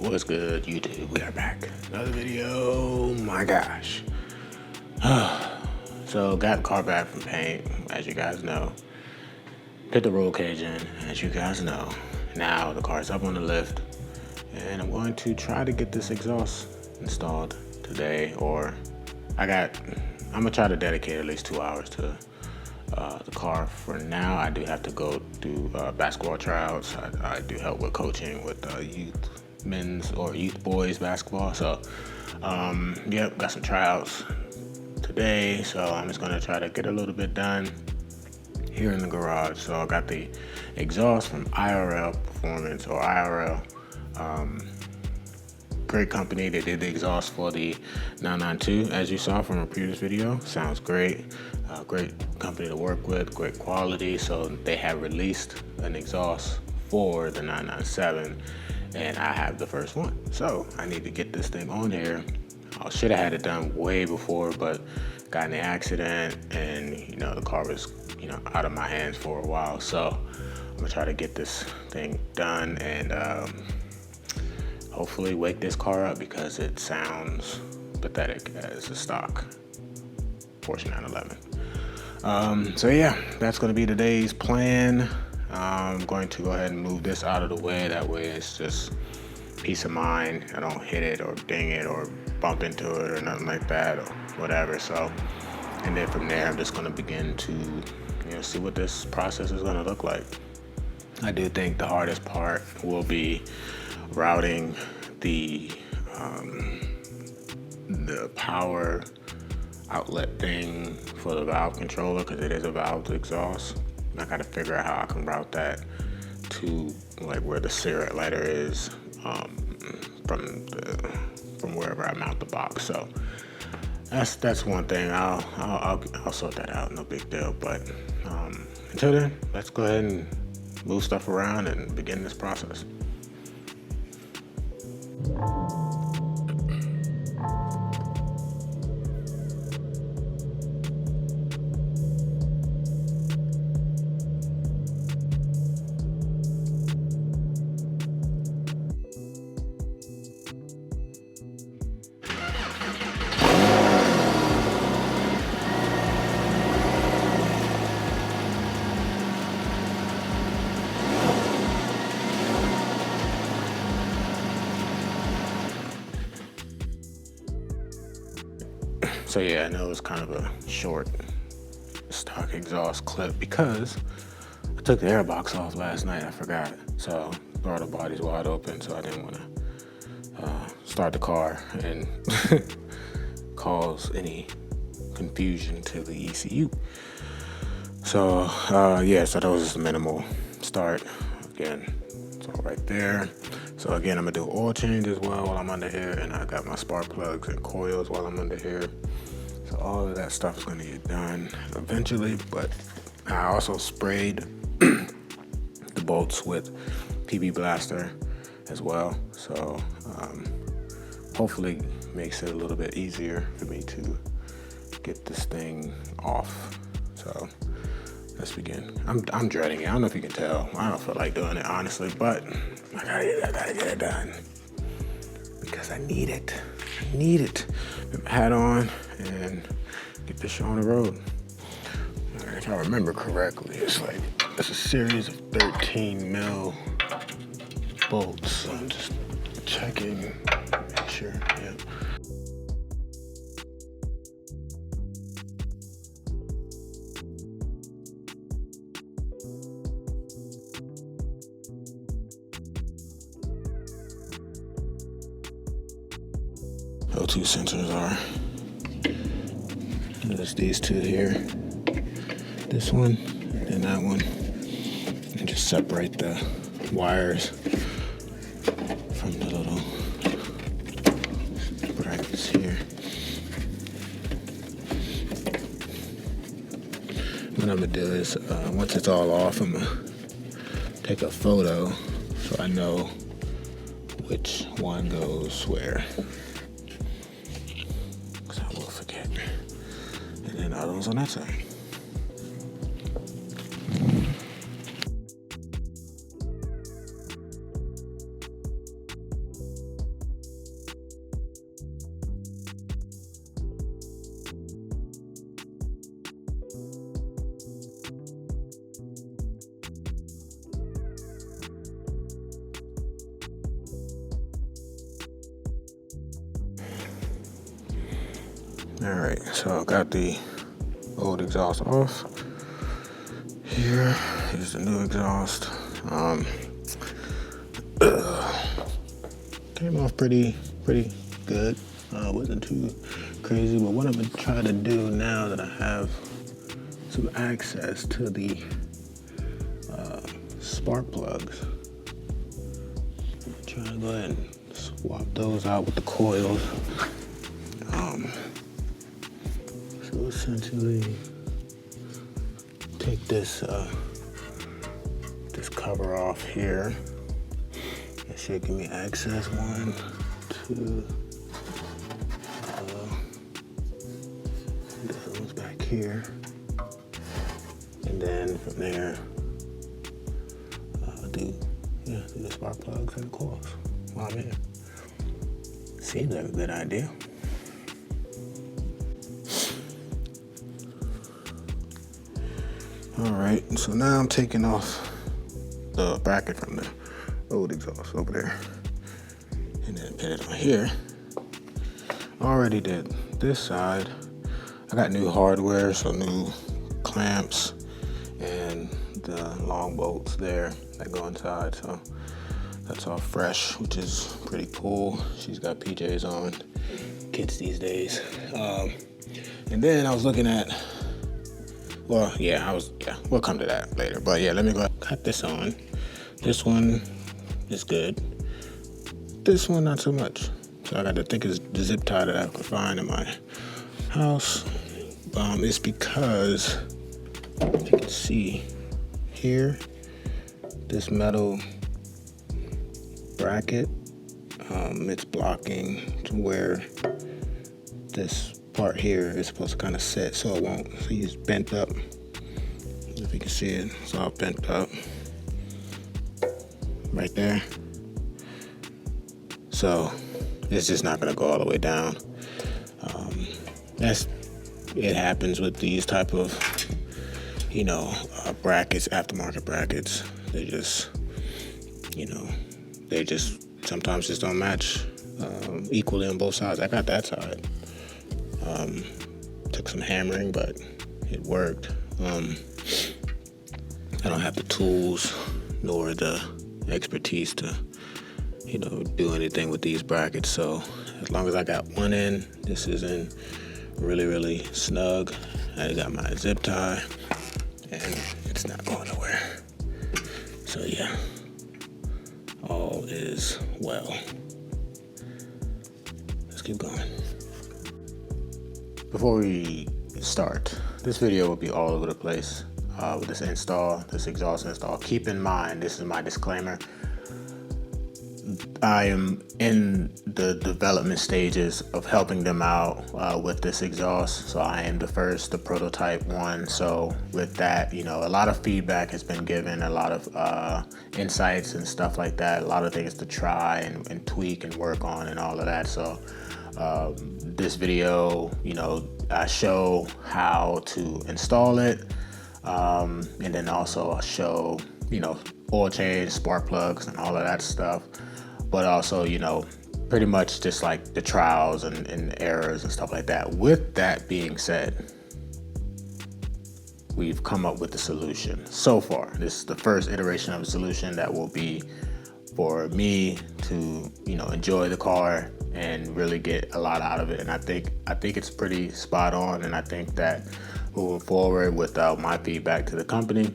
What's good, YouTube? We are back. Another video. Oh my gosh. So got the car back from paint, as you guys know. Put the roll cage in, as you guys know. Now the car's up on the lift, and I'm going to try to get this exhaust installed today. Or I'm gonna try to dedicate at least 2 hours to the car. For now, I do have to go do basketball tryouts. I do help with coaching with youth men's or youth boys basketball. So, yep, got some tryouts today. So I'm just gonna try to get a little bit done here in the garage. So I got the exhaust from IRL Performance or IRL. Great company. They did the exhaust for the 992, as you saw from a previous video. Sounds great. Great company to work with, great quality. So they have released an exhaust for the 997, and I have the first one. So I need to get this thing on here. I should have had it done way before, but got in an accident, and the car was out of my hands for a while. So I'm gonna try to get this thing done and hopefully wake this car up, because it sounds pathetic as a stock Porsche 911. So yeah, that's going to be today's plan. I'm going to go ahead and move this out of the way. That way it's just peace of mind. I don't hit it or ding it or bump into it or nothing like that or whatever. So, and then from there, I'm just going to begin to see what this process is going to look like. I do think the hardest part will be routing the power outlet thing for the valve controller, because it is a valve exhaust. I got to figure out how I can route that to like where the cigarette lighter is from wherever I mount the box. So that's one thing. I'll sort that out. No big deal. But until then, let's go ahead and move stuff around and begin this process. So yeah, I know it's kind of a short stock exhaust clip because I took the airbox off last night. I forgot. So throttle body's wide open, so I didn't want to start the car and cause any confusion to the ECU. So yeah, so that was just a minimal start. Again, it's all right there. So again, I'm gonna do oil change as well while I'm under here, and I got my spark plugs and coils while I'm under here. So all of that stuff is gonna get done eventually, but I also sprayed the bolts with PB Blaster as well. So hopefully makes it a little bit easier for me to get this thing off. So let's begin. I'm dreading it. I don't know if you can tell. I don't feel like doing it, honestly, but I gotta get it done because I need it. Put my hat on and get this show on the road. If I remember correctly, it's a series of 13 mil bolts. So I'm just checking, make sure. Yeah. O2 sensors are just these two here, this one and that one, and just separate the wires from the little brackets here. What I'm gonna do is once it's all off, I'm gonna take a photo so I know which one goes where. And other ones on that side. All right, so I got the old exhaust off. Here's the new exhaust. Came off pretty good. Wasn't too crazy, but what I'm gonna try to do now that I have some access to the spark plugs, I'm trying to go ahead and swap those out with the coils. So essentially, take this this cover off here. It should give me access. 1, 2. The other one's back here, and then from there, do the spark plugs and the coils while I'm here. Seems like a good idea. All right, so now I'm taking off the bracket from the old exhaust over there, and then put it on here. Already did this side. I got new hardware, so new clamps and the long bolts there that go inside. So that's all fresh, which is pretty cool. She's got PJs on, kids these days. And then I was looking at, we'll come to that later. But yeah, let me go ahead and cut this on. This one is good. This one, not so much. So I got the thickest zip tie that I could find in my house. It's because, if you can see here, this metal bracket, it's blocking to where this part here is supposed to kind of sit, so it won't. So it's bent up. If you can see it, it's all bent up right there. So it's just not gonna go all the way down. It happens with these type of, brackets, aftermarket brackets. They just, sometimes just don't match equally on both sides. I got that side. Took some hammering, but it worked. I don't have the tools nor the expertise to, do anything with these brackets. So as long as I got one in, this is in really snug. I got my zip tie and it's not going nowhere. So yeah, all is well. Let's keep going. Before we start, this video will be all over the place with this exhaust install. Keep in mind, this is my disclaimer. I am in the development stages of helping them out with this exhaust. So I am the prototype one. So with that, a lot of feedback has been given, a lot of insights and stuff like that, a lot of things to try and tweak and work on and all of that. So this video, I show how to install it. And then also I'll show, oil change, spark plugs and all of that stuff. But also, pretty much just like the trials and errors and stuff like that. With that being said, we've come up with a solution so far. This is the first iteration of a solution that will be for me to, enjoy the car and really get a lot out of it. And I think it's pretty spot on. And I think that moving forward with my feedback to the company,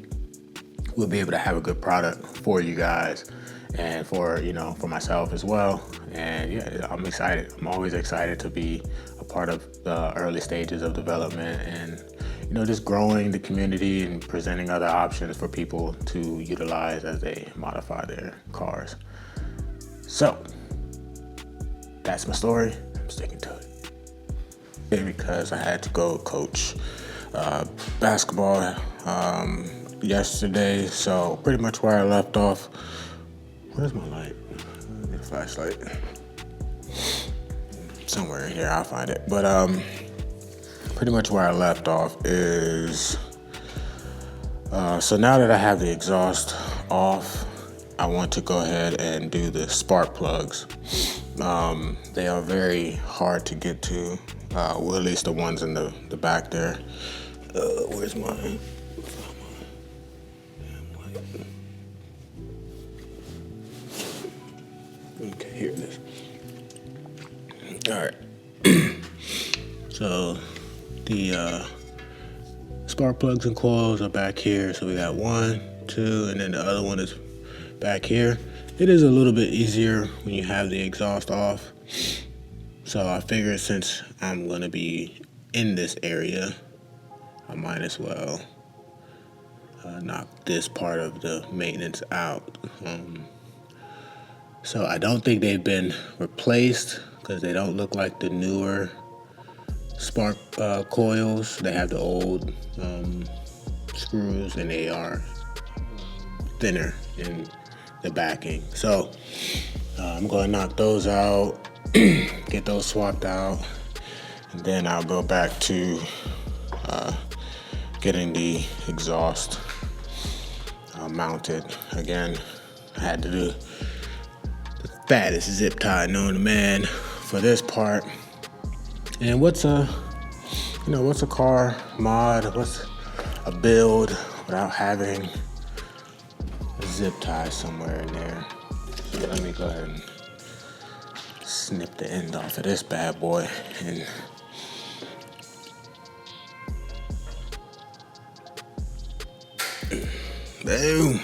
we'll be able to have a good product for you guys. And for myself as well. And yeah, I'm excited. I'm always excited to be a part of the early stages of development and, just growing the community and presenting other options for people to utilize as they modify their cars. So that's my story. I'm sticking to it. Because I had to go coach basketball yesterday. So pretty much where I left off. Where's my light? I need a flashlight. Somewhere in here, I'll find it. But pretty much where I left off is, so now that I have the exhaust off, I want to go ahead and do the spark plugs. They are very hard to get to. Well, at least the ones in the back there. Where's mine? Okay, here it is. All right. So the spark plugs and coils are back here. So we got 1, 2, and then the other one is back here. It is a little bit easier when you have the exhaust off. So I figured since I'm gonna be in this area, I might as well knock this part of the maintenance out. So I don't think they've been replaced because they don't look like the newer spark coils. They have the old screws and they are thinner in the backing. So I'm going to knock those out, get those swapped out, and then I'll go back to getting the exhaust mounted. Again, I had to do the fattest zip tie known to man for this part. And what's a car mod? What's a build without having a zip tie somewhere in there? So let me go ahead and snip the end off of this bad boy and boom.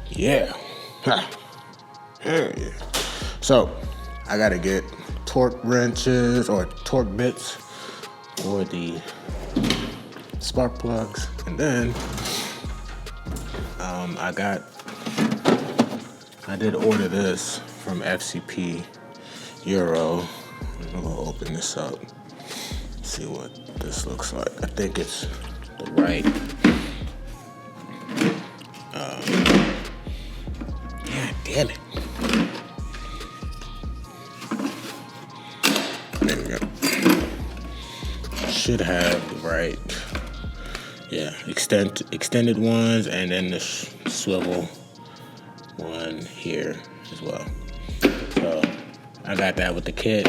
Yeah. Ha. Hell yeah. So I gotta get torque wrenches or torque bits for the spark plugs, and then I did order this from FCP Euro. I'm gonna open this up, see what this looks like. I think it's the right. God damn it. There we go. Should have the right, yeah, extended ones, and then the swivel one here as well. So I got that with the kit.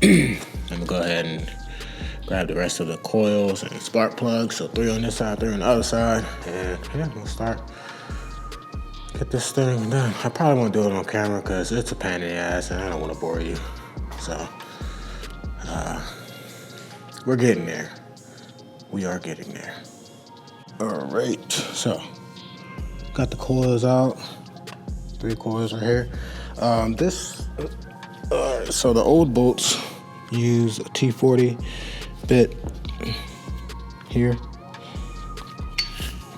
I'm gonna go ahead and grab the rest of the coils and spark plugs. So 3 on this side, 3 on the other side, and yeah, we'll start. Get this thing done. I probably won't do it on camera because it's a pain in the ass and I don't want to bore you. So, we're getting there. We are getting there. All right, so got the coils out. 3 coils right here. So the old bolts use a T40 bit here.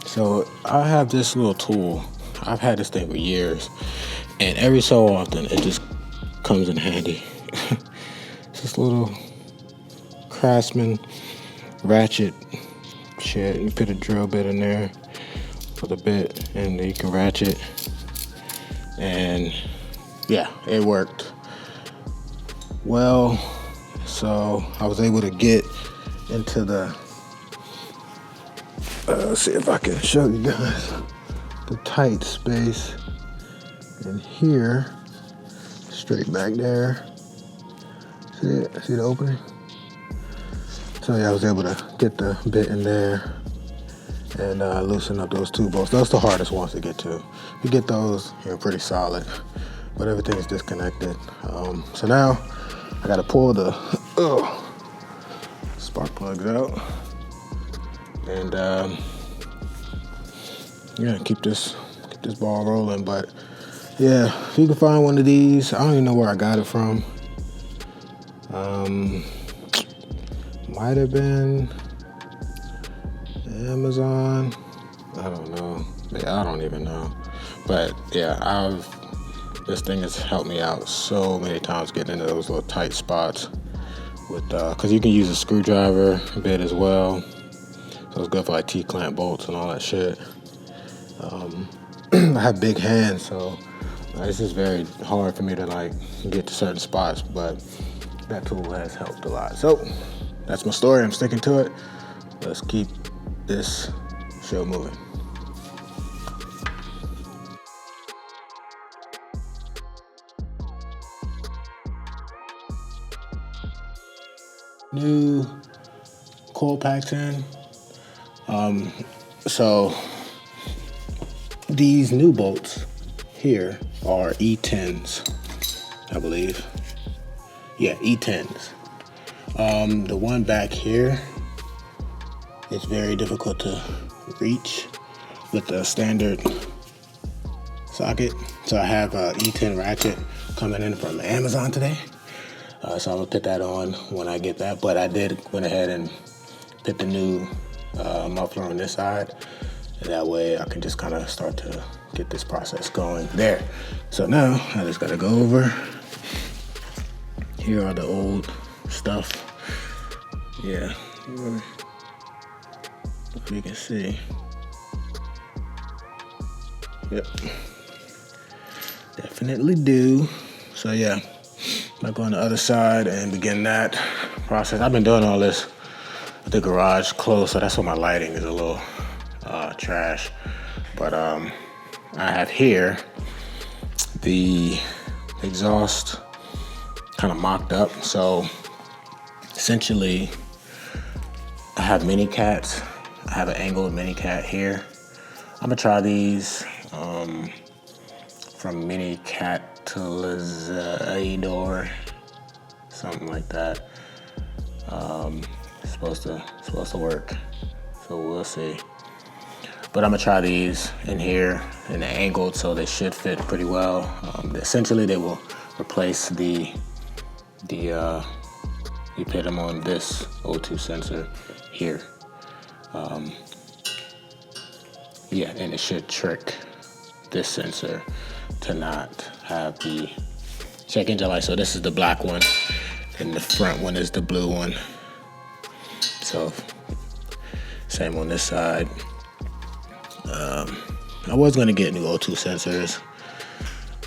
So I have this little tool. I've had this thing for years, and every so often it just comes in handy. It's this little Craftsman ratchet shit. You put a drill bit in there for the bit, and you can ratchet. And yeah, it worked well. So I was able to get into the. Let's see if I can show you guys the tight space in here, straight back there. See it? See the opening? So yeah, I was able to get the bit in there and loosen up those 2 bolts. Those are the hardest ones to get to. You get those, you're pretty solid, but everything's disconnected. So now I gotta pull the spark plugs out and yeah, keep this ball rolling. But yeah, if you can find one of these, I don't even know where I got it from. Might have been Amazon. I don't know. Yeah, I don't even know. But yeah, this thing has helped me out so many times getting into those little tight spots with because you can use a screwdriver bit as well. So it's good for like T-clamp bolts and all that shit. I have big hands, so it's just very hard for me to like get to certain spots, but that tool has helped a lot. So that's my story. I'm sticking to it. Let's keep this show moving. new coil packs in. So these new bolts here are E10s, I believe. Yeah, E10s. The one back here is very difficult to reach with the standard socket. So I have a E10 ratchet coming in from Amazon today. So I'm gonna put that on when I get that. But I did went ahead and put the new muffler on this side. And that way I can just kind of start to get this process going there. So now I just gotta go over. Here are the old stuff. Yeah, if you can see. Yep, definitely do. So yeah, I'm going to the other side and begin that process. I've been doing all this with the garage closed, so that's why my lighting is a little trash. But I have here the exhaust kind of mocked up. So essentially, I have mini cats. I have an angled mini cat here. I'm gonna try these from mini cat to Lazador, something like that. It's supposed to work, so we'll see. But I'm gonna try these in here and they're angled, so they should fit pretty well. Essentially, they will replace the you put them on this O2 sensor here. Yeah, and it should trick this sensor to not have the check engine light. So this is the black one, and the front one is the blue one. So same on this side. I was gonna get new O2 sensors,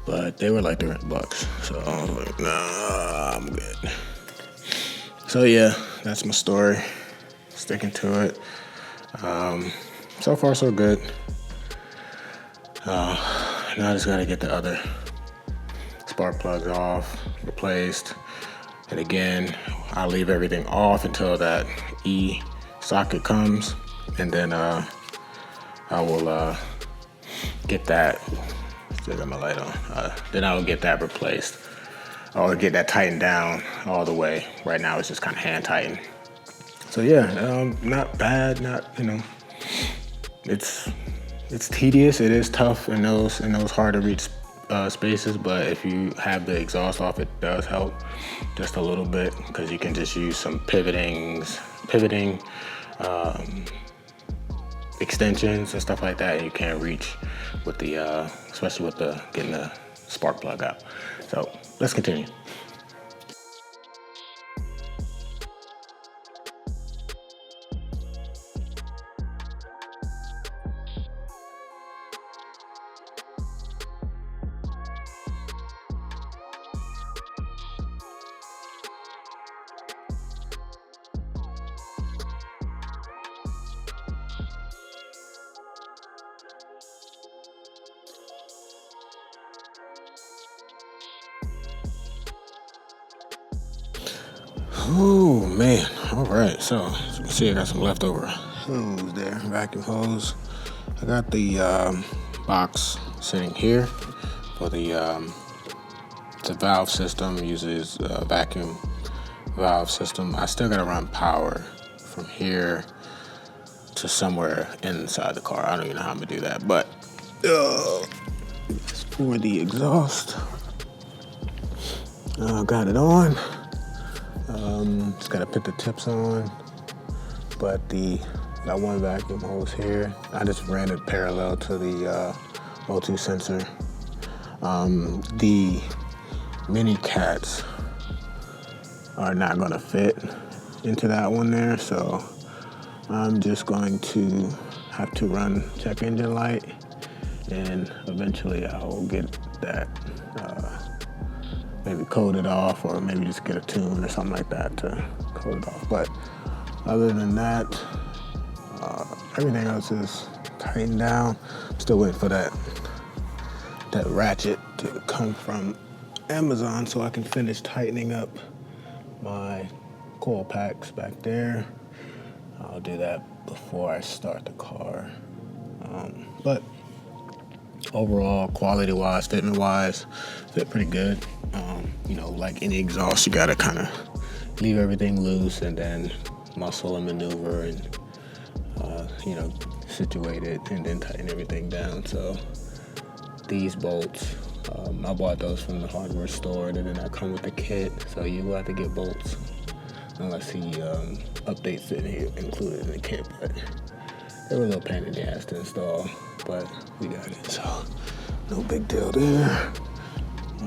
but they were like $300. So I was like, nah, I'm good. So yeah, that's my story. Sticking to it. So far so good. Now I just gotta get the other spark plugs off, replaced. And again, I'll leave everything off until that E socket comes, and then I will get that. Still got my light on. Then I will get that replaced, or get that tightened down all the way. Right now it's just kind of hand tightened. So yeah, not bad. Not, it's tedious. It is tough in those hard to reach spaces, but if you have the exhaust off, it does help just a little bit, because you can just use some pivoting extensions and stuff like that, and you can't reach with the especially with the getting the spark plug out. So let's continue. Oh man, all right, so as you can see, I got some leftover hose there, vacuum hose. I got the box sitting here for the valve system. Uses vacuum valve system. I still gotta run power from here to somewhere inside the car. I don't even know how I'm gonna do that, but for the exhaust, got it on. Just gotta put the tips on, but got one vacuum hose here. I just ran it parallel to the O2 sensor. The mini cats are not gonna fit into that one there, so I'm just going to have to run check engine light, and eventually I'll get that maybe coat it off, or maybe just get a tune or something like that to coat it off. But other than that, everything else is tightened down. I'm still waiting for that ratchet to come from Amazon so I can finish tightening up my coil packs back there. I'll do that before I start the car. But overall, quality-wise, fitment-wise, fit pretty good. You know, like any exhaust, you gotta kind of leave everything loose and then muscle and maneuver and, you know, situate it and then tighten everything down. So these bolts, I bought those from the hardware store and then I come with the kit. So you will have to get bolts unless he updates it here included in the kit. But they were a little pain in the ass to install, but we got it. So no big deal there.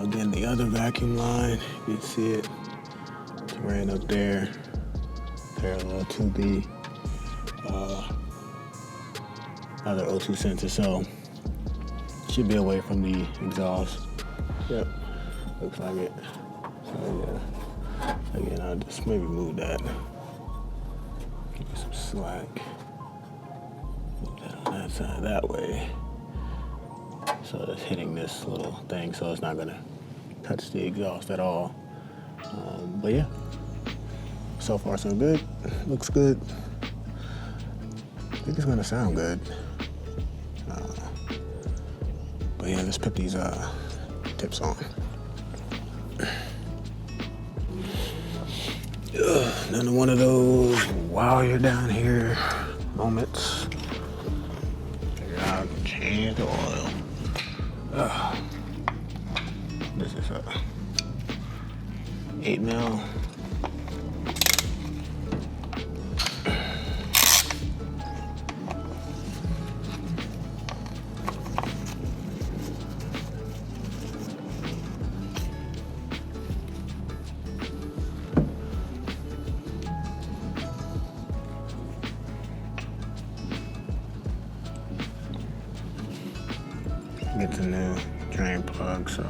Again, the other vacuum line, you can see it ran up there parallel to the other O2 sensor, so should be away from the exhaust. Yep, looks like it. So yeah, again, I'll just maybe move that. Give you some slack. Move that on that side that way. So it's hitting this little thing, so it's not gonna touch the exhaust at all. But yeah, so far so good. Looks good. I think it's gonna sound good. But yeah, let's put these tips on. Another one of those while you're down here moments. Figure out, change the oil. This is 8 mil. Gets a new drain plug, so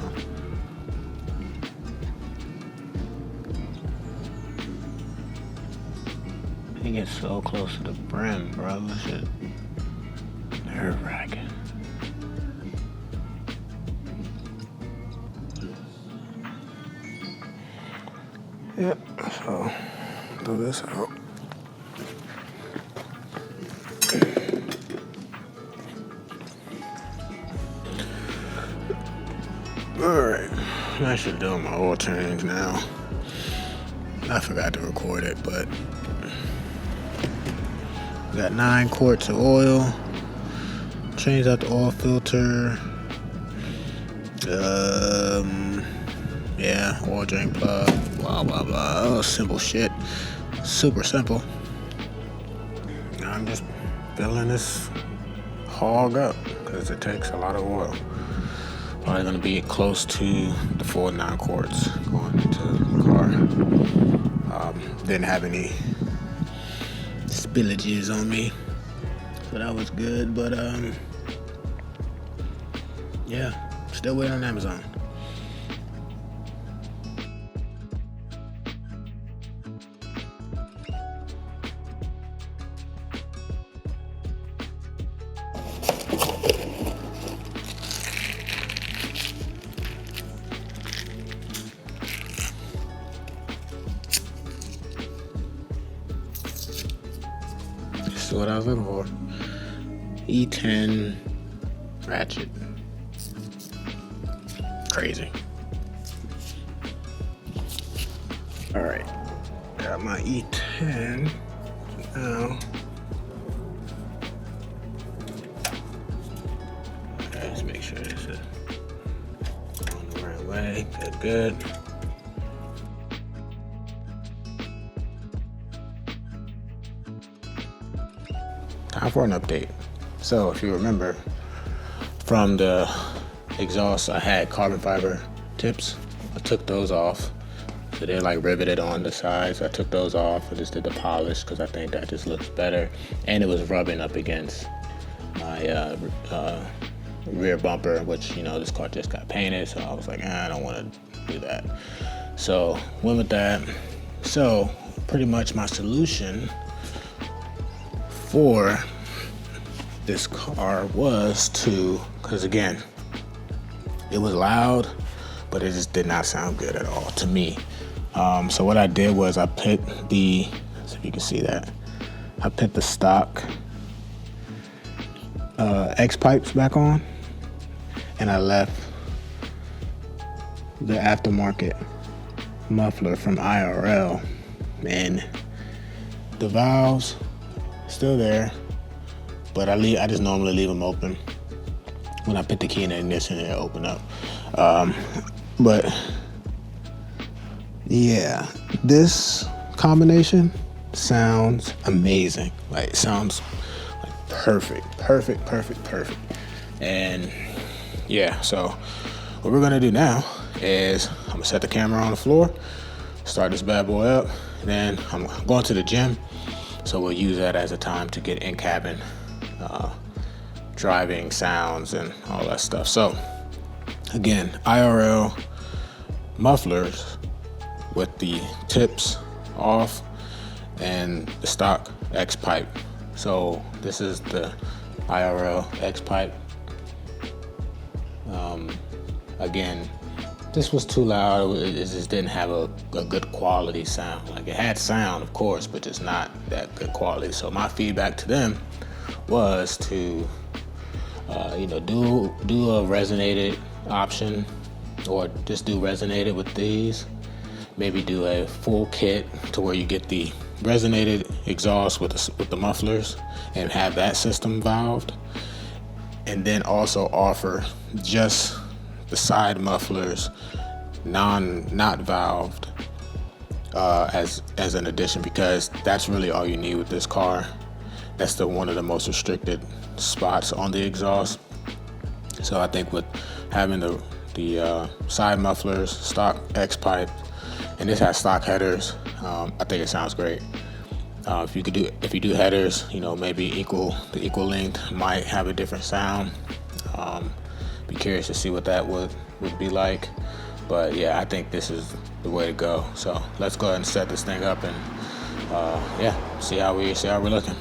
he gets so close to the brim, bro. This shit nerve-wracking. Yep, so throw this out. Alright, I should do my oil change now. I forgot to record it, but got 9 quarts of oil. Changed out the oil filter. Yeah, oil drain plug, blah, blah, blah. Oh, simple shit. Super simple. Now I'm just filling this hog up because it takes a lot of oil. Probably gonna be close to the full 9 quarts going into the car. Didn't have any spillages on me, so that was good. But yeah, still waiting on Amazon. This is what I was looking for. E10 ratchet. Crazy. All right, got my E10 now. Okay, let's make sure this is going the right way. Good. Time for an update. So if you remember from the exhaust, I had carbon fiber tips. I took those off. So they're like riveted on the sides. I took those off. I just did the polish because I think that just looks better. And it was rubbing up against my rear bumper, which, you know, this car just got painted. So I was like, I don't want to do that. So went with that. So pretty much my solution for this car was to, because again, it was loud, but it just did not sound good at all to me. So what I did was I put the, so if you can see that, I put the stock X pipes back on, and I left the aftermarket muffler from IRL, and the valves still there, but I just normally leave them open. When I put the key in the ignition, it'll open up. But yeah, this combination sounds amazing. Like, it sounds like perfect. And yeah, so what we're gonna do now is I'm gonna set the camera on the floor, start this bad boy up, then I'm going to the gym, so we'll use that as a time to get in cabin driving sounds and all that stuff. So again, IRL mufflers with the tips off and the stock X pipe. So this is the IRL X pipe. Again, this was too loud. It just didn't have a good quality sound. Like, it had sound, of course, but just not that good quality. So my feedback to them was to, do a resonated option, or just do resonated with these. Maybe do a full kit to where you get the resonated exhaust with the mufflers and have that system valved, and then also offer just the side mufflers not valved as an addition, because that's really all you need with this car. That's one of the most restricted spots on the exhaust. So I think with having the side mufflers, stock X pipe, and this has stock headers, I think it sounds great. If you do headers, maybe the equal length might have a different sound. Be curious to see what that would be like. But yeah, I think this is the way to go. So let's go ahead and set this thing up and see how we're looking.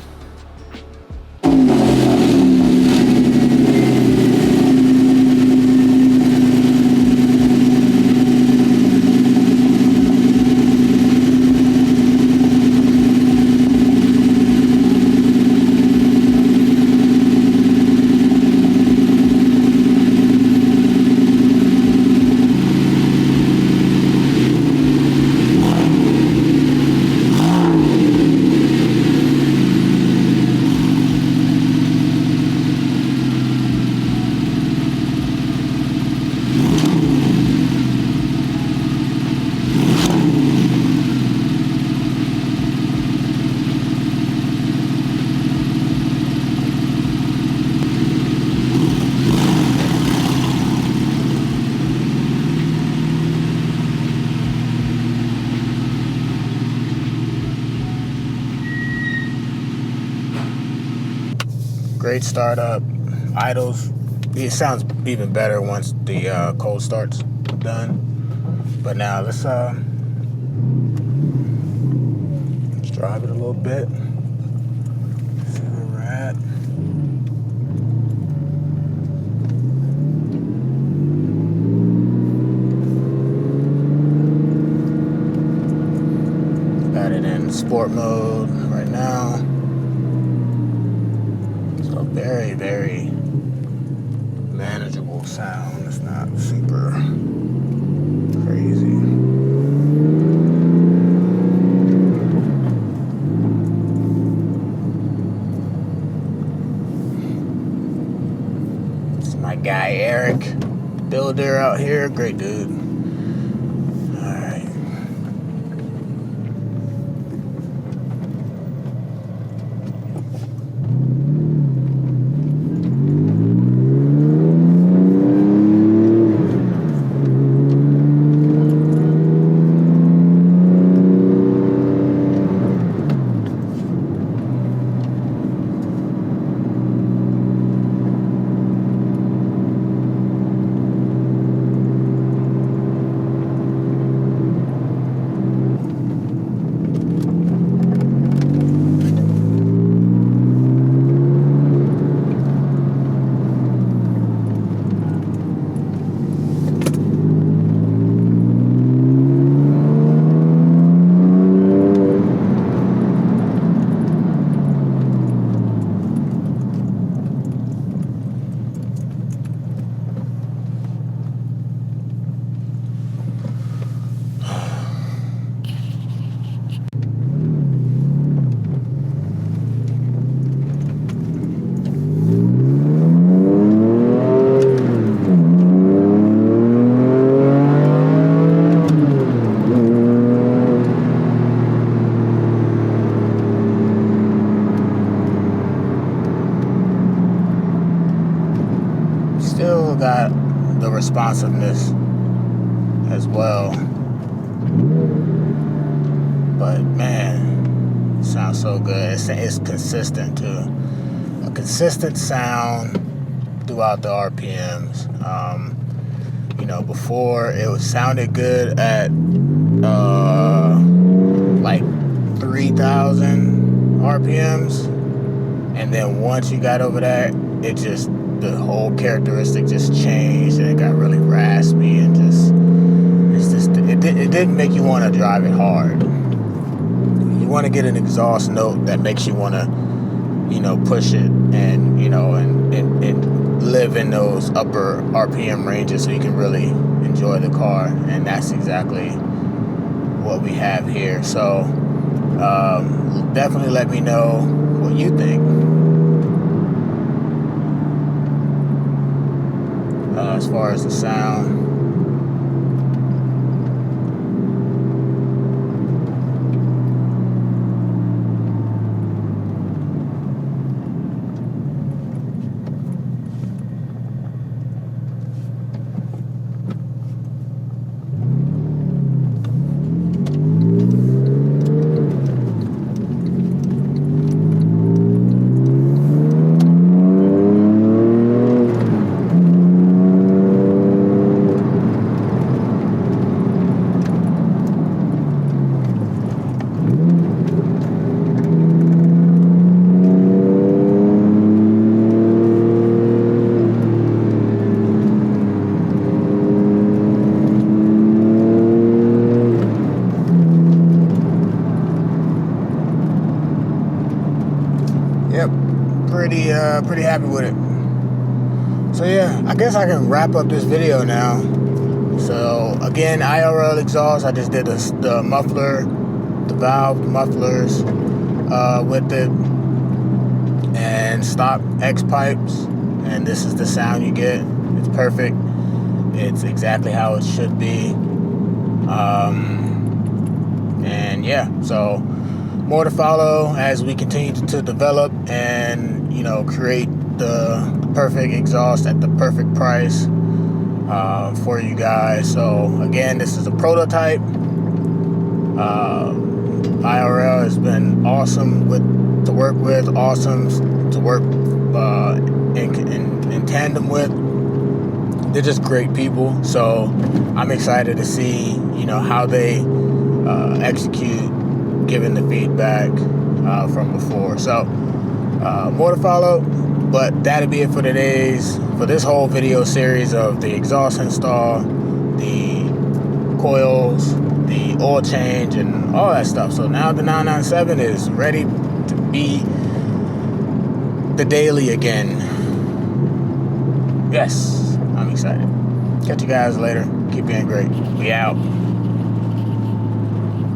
Great startup. Idles. It sounds even better once the cold start's done. But now let's drive it a little bit. See where we're at. Got it in sport mode right now. So very, very manageable sound. It's not super crazy. It's my guy Eric, builder out here, great dude. still got the responsiveness as well. But man, it sounds so good. It's consistent too. A consistent sound throughout the RPMs. You know, before it sounded good at like 3,000 RPMs, and then once you got over that, it just, the whole characteristic just changed, and it got really raspy, and it didn't make you want to drive it hard. You want to get an exhaust note that makes you want to, you know, push it, and you know, and live in those upper RPM ranges so you can really enjoy the car. And that's exactly what we have here. So definitely let me know what you think as far as the sound. Yep, pretty happy with it. So yeah, I guess I can wrap up this video now. So again, IRL exhaust, I just did the muffler, the valve mufflers with it, and stock X pipes, and this is the sound you get. It's perfect. It's exactly how it should be. And yeah, so more to follow as we continue to develop and, you know, create the perfect exhaust at the perfect price for you guys. So again, this is a prototype. IRL has been awesome to work with, awesome to work in tandem with. They're just great people. So I'm excited to see, you know, how they execute, given the feedback from before. So more to follow, but that'll be it for this whole video series of the exhaust install, the coils, the oil change, and all that stuff. So now the 997 is ready to be the daily again. Yes, I'm excited. Catch you guys later. Keep being great. We out.